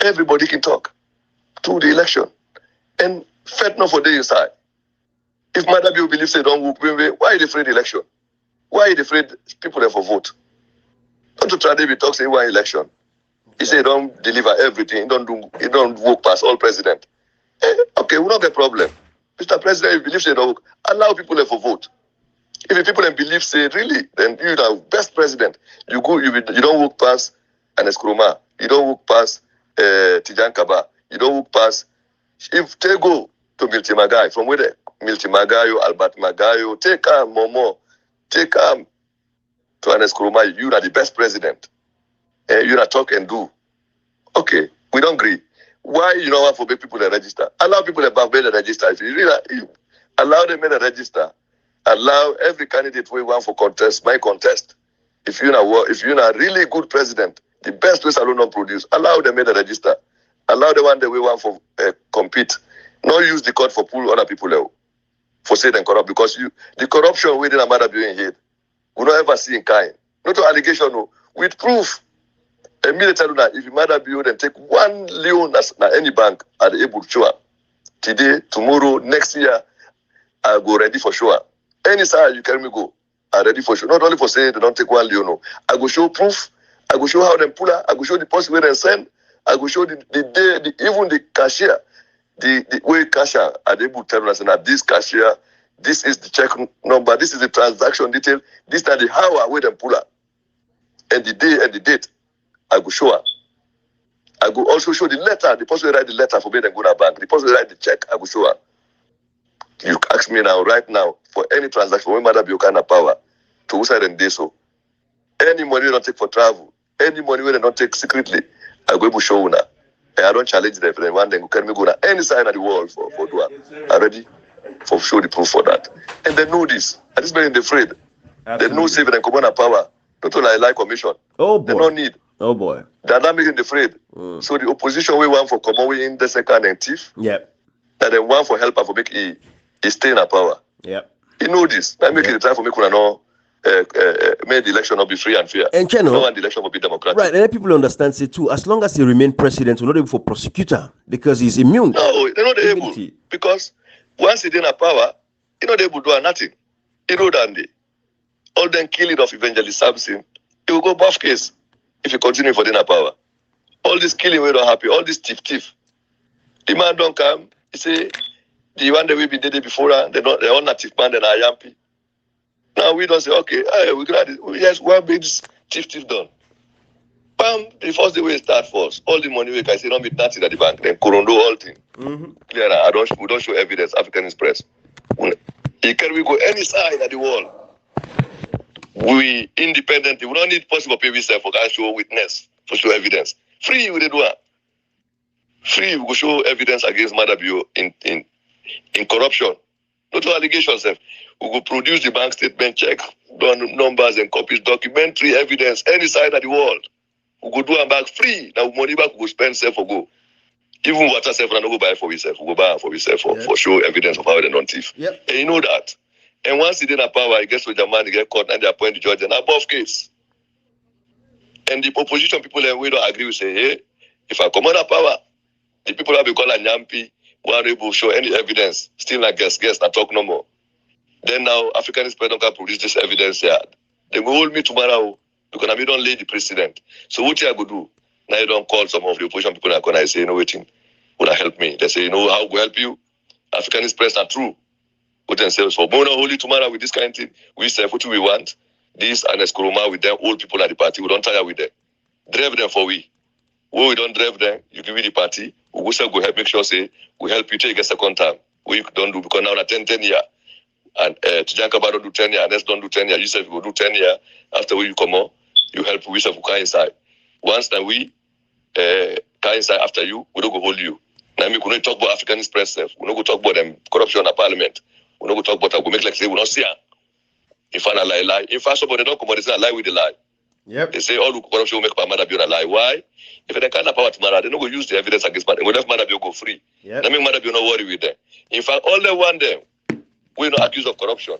Everybody can talk to the election. And fed not for the inside. If Madabio believes they don't work, why are they afraid of the election? Why are they afraid people there for vote? Don't to try to talk say one election. He say he don't deliver everything, he don't work past all president. Okay, we don't get problem. Mr. President, if you believe they don't work, allow people there for vote. If the people believe say really, then you the best president. You don't work past Anes Kroma, you don't work past Tijan Kaba, you don't work past. If they go to Milti Magai, from where they Milti Magayo, Albert Magayo, take Momo, take to Anes Kroma, you are the best president. You are talk and do. Okay, we don't agree. Why you don't want for people to register? Allow people to register. If you really allow them to register, allow every candidate we want for contest, my contest. If you're not really good president, the best way Salon don't produce, allow them to register. Allow the one that we want for compete. Not use the court for pull other people for say them corrupt because the corruption within a matter being here, we don't ever see in kind. Not an allegation, no, with proof. Immediately that if you matter be then take 1 loan as any bank are able to show. Today, tomorrow, next year, I go ready for sure. Any side you carry me go, I ready for sure. Not only for saying they don't take 1 loan, no. I go show proof. I go show how them pull out. I go show the post where they send. I go show the even the cashier, the way cashier are able to tell us that this cashier, this is the check number, this is the transaction detail, this is the hour where them pull out. And the day and the date, I go show her. I go also show the letter, the person who write the letter for me then go to bank. The person who write the check, I go show her. You ask me now, right now, for any transaction, when matter be kind of power, to who side and day so. Any money we don't take for travel, any money we don't take secretly, I go able to show now. And I don't challenge them. Then one day go carry me go to any side of the world for do it. I'm ready for show the proof for that. And they know this. And this man is afraid. Absolutely. They know saving and command power. Not only like commission. Oh boy. They don't need. Oh boy. They're not making afraid. So the opposition we want for common way in the second and thief. Yep. That they want for help and for make he stay in a power. Yep. He know this. That make it try for make we know made the election not be free and fair. And channel, no one the election will be democratic. Right, and let people understand say too, as long as he remain president, we're not able for prosecutor because he's immune. No, they're not able. Because once he's in a power, he's not able to do nothing. He know that day. All them killing of Evangelist Samson, he will go buff case if he continue for dinner power. All this killing we don't happy, all this thief. The man don't come, he say, the one that we be dead before, they're all not thief man, they're not yampy. Now we don't say, okay, we glad yes, one big thief done. Bam, the first day we start first, all the money we can say don't be nothing at the bank, then Corondo all thing. Clear, we don't show evidence, Africanist Press. He can we go any side of the world. We independently, we don't need possible pay yourself for that show witness, for show evidence. Free we do that. Free we go show evidence against Madabio in corruption. Not all allegations. We go produce the bank statement, check numbers and copies, documentary evidence, any side of the world. We go do them back free. Now money back we go spend self or go. Even water self and not go buy for yourself. We go buy for yourself for show evidence of how they don't thief. Yep. And you know that. And once he didn't have power, he gets to Germany, he get caught, and they appoint the judge, and above case. And the opposition people, we don't agree, we say, hey, if I come under power, the people that we call a Nyampi, were able to show any evidence, still not guess, not talk no more. Then now, Africanist Press don't produce this evidence here. They will hold me tomorrow, because I don't lay the precedent. So what I go do? Now you don't call some of the opposition people that come and say, you know, waiting, will help me? They say, you know, how will help you? Africanist Press are true. Put themselves for Bona Holy tomorrow with this kind of thing. We say what we want. This and Eskoroma with them, old people at the party. We don't tire with them. Drive them for we. When we don't drive them, you give me the party. We go help make sure say we help you take a second time. We don't do because now na 10 years. And Tijankaba don't do 10 years, Nes don't do 10 years. You say you go do 10 years. After you come out, you help we say come inside. Once that we come inside after you, we don't go hold you. Now we don't talk about Africanist Press. We don't go talk about them corruption in parliament. We don't go talk about that. We make like say we don't see her. If I lie. In fact, somebody don't come out, they say I lie with the lie. Yep. They say all the corruption will make Madabio a lie. Why? If they can't have power tomorrow, they don't go use the evidence against Madabio. We let Madabio go free. Yep. That means Madabio not worry with them. In fact, all they want them, we're not accused of corruption.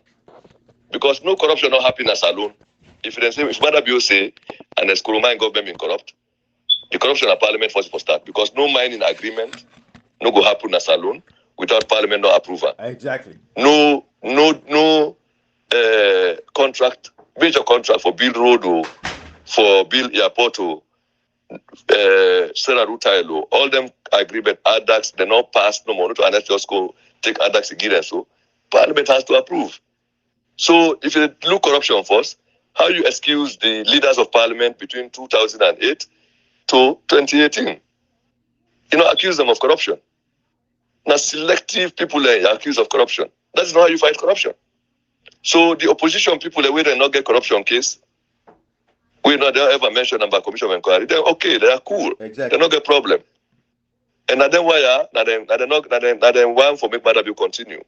Because no corruption, no happiness alone. If they say, if Madabio say, and the Skuruma government been corrupt, The corruption at Parliament first for start, because no mining agreement no go happen as alone without Parliament no approval. Exactly. No contract, major contract for build road or for build airport or Sarah Rutile or all them agreement ADAX, they not pass no more to unless just go take ADAX again. So Parliament has to approve. So if you look corruption first, how you excuse the leaders of Parliament between 2008 to 2018? You know, accuse them of corruption. Now selective people are accused of corruption. That's not how you fight corruption. So the opposition people, the way they not get corruption case, we not they ever mention them by commission of inquiry. They're okay, they are cool. Exactly. They not get problem. And then why they want for make matter will continue.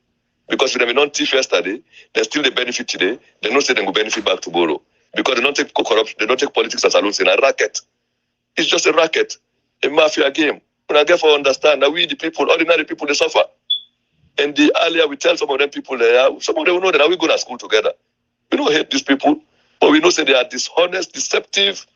Because if they don't thief yesterday, they still the benefit today, they don't say they will benefit back tomorrow. Because they don't take corruption, they don't take politics as alone, it's a racket. It's just a racket, a mafia game. When I get for understand that we the people, ordinary people, they suffer. And the earlier we tell some of them people, some of them know that we go to school together. We don't hate these people, but we know that they are dishonest, deceptive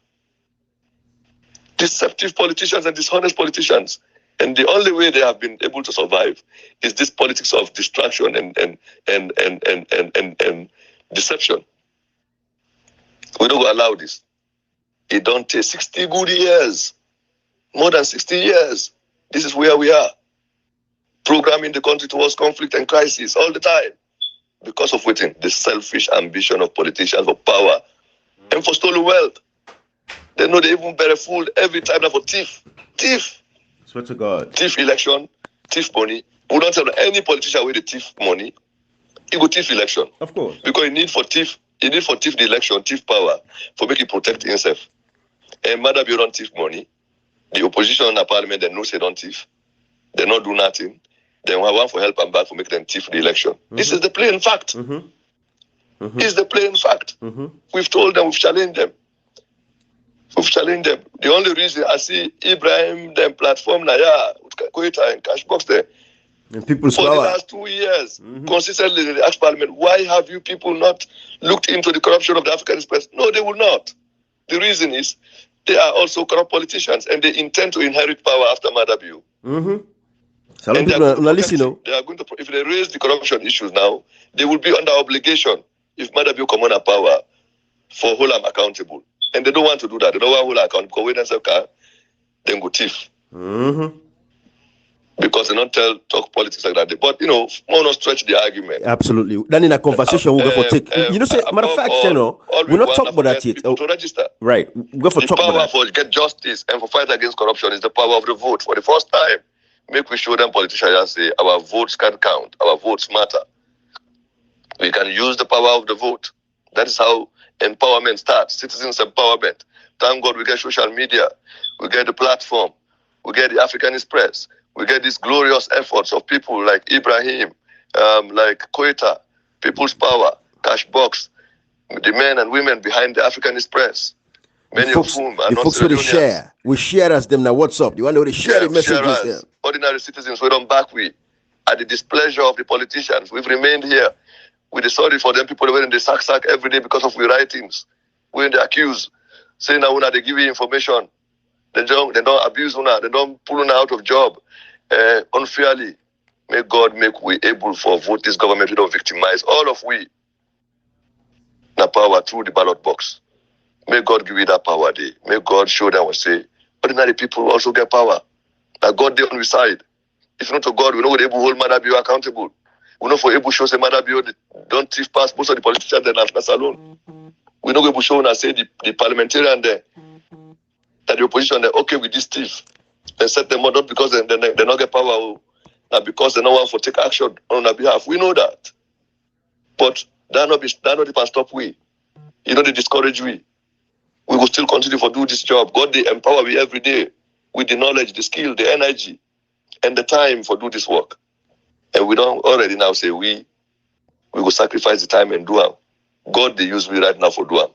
politicians and dishonest politicians. And the only way they have been able to survive is this politics of distraction and deception. We don't allow this. It don't take 60 good years, more than 60 years. This is where we are. Programming the country towards conflict and crisis all the time. Because of waiting, the selfish ambition of politicians for power and for stolen wealth. They know they even better fool every time for thief. Swear to God. Thief election, thief money. We don't tell any politician with the thief money. He go thief election. Of course. Because he need for thief the election, thief power, for make it protect himself. And Madam, you don't thief money. The opposition in the parliament, they know they don't thief. They not do nothing. They want for help and back for make them thief the election. Mm-hmm. This is the plain fact. Mm-hmm. Mm-hmm. It's the plain fact. Mm-hmm. We've told them, we've challenged them. The only reason I see Ibrahim, them platform, Koita and Cashbox there. And people's for power. the last 2 years, consistently they ask Parliament, why have you people not looked into the corruption of the Africanist Press? No, they will not. The reason is they are also corrupt politicians and they intend to inherit power after Madabiu. So and they are going to, if they raise the corruption issues now, they will be under obligation if Madabiu come on power for hold them accountable. And they don't want to do that. They don't want to hold account because when they then go thief. Because they don't talk politics like that. But, more not stretch the argument. Absolutely. Then in a conversation, we'll go for take. Say, matter of fact, we're not talking about that yet. To register. Right. We'll go for talk about that. The power for get justice and for fight against corruption is the power of the vote. For the first time, make we show them politicians and say, our votes can count. Our votes matter. We can use the power of the vote. That is how empowerment starts. Citizens empowerment. Thank God we get social media. We get the platform. We get the Africanist Press. We get these glorious efforts of people like Ibrahim, like Koita, People's Power, Cashbox, the men and women behind the Africanist Press. Many of whom are not folks will share. We share as them now. What's up? You want to share the messages there? Ordinary citizens, we don't back we. At the displeasure of the politicians, we've remained here. We're sorry for them people who in the sack every day because of we writings. When they accuse, saying that they give you information. They don't abuse una, they don't pull una out of job unfairly. May God make we able for vote this government. We don't victimize all of we. Now power through the ballot box. May God give you that power day. May God show them and say, ordinary people also get power. Now God they on we side. If not to God, we know we're able to hold Madabiu accountable. We know for able to show say Madabiu don't thief past most of the politicians there in alone. We know able to show and say the parliamentarian there. That the opposition they're okay with this thief and set them up not because they not get power, not because they don't want to take action on our behalf. We know that, but that not stop we. They discourage we. We will still continue to do this job. God they empower we every day with the knowledge, the skill, the energy, and the time for do this work. And we don't already now say we will sacrifice the time and do it. God they use we right now for do it.